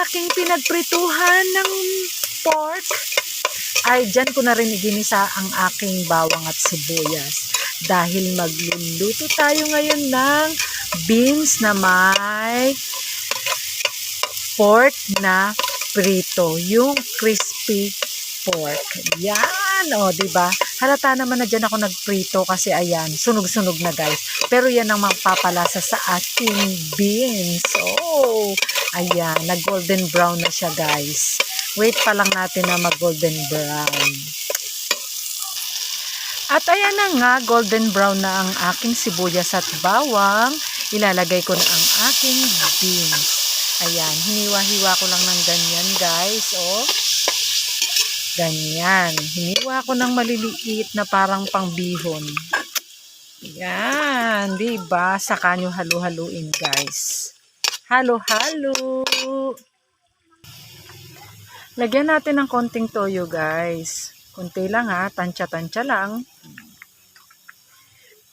aking pinagprituhan ng pork, ay dyan ko na rin iginisa ang aking bawang at sibuyas. Dahil magluluto tayo ngayon ng beans na may pork na prito. Yung crispy pork. Yan, o, diba? Halata naman na dyan ako nagprito kasi ayan, sunog-sunog na guys. Pero yan ang magpapalasa sa ating beans. Oh, ayan, nag-golden brown na siya guys. Wait pa lang natin na mag-golden brown. At ayan na nga, golden brown na ang aking sibuyas at bawang. Ilalagay ko na ang aking beans. Ayan, hiniwa-hiwa ko lang ng ganyan guys. Oh, ganyan. Hiniwa ko ng maliliit na parang pangbihon. Ayan, diba? Saka nyo halu-haluin guys. Halo-halo. Lagyan natin ng konting toyo guys. Kunti lang ha, tansya-tansya lang.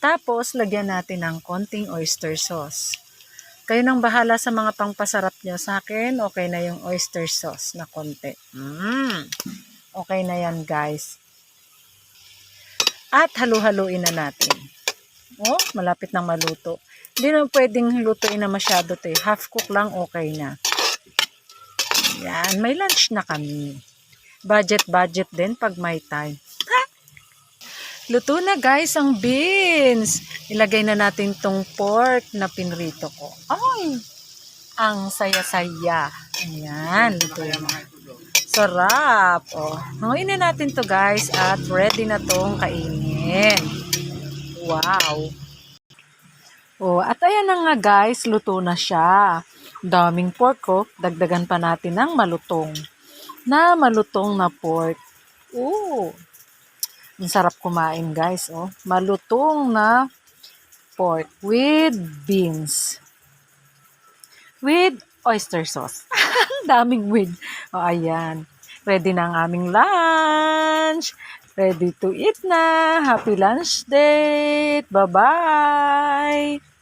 Tapos, lagyan natin ng konting oyster sauce. Kayo nang bahala sa mga pangpasarap nyo. Sa akin, okay na yung oyster sauce na konti. Okay na yan guys. At halu-haluin na natin. Oh, malapit nang maluto. Hindi na pwedeng lutuin na masyado to. Half cook lang, okay na. Yan, may lunch na kami. Budget din pag may time. Ha? Luto na guys ang beans. Ilagay na natin tong pork na pinrito ko. Ay, ang saya-saya. Ayan, luto na. Sarap. Oh, hanguin na natin to guys at ready na tong kainin. Wow. Oh, at ayan na nga guys, luto na siya. Daming pork ko. Dagdagan pa natin ng malutong na pork. Oh, ang sarap kumain guys. Oh, malutong na pork with beans. With oyster sauce. Daming with. Oh, ayan. Ready na ang aming lunch. Ready to eat na. Happy lunch date. Bye-bye.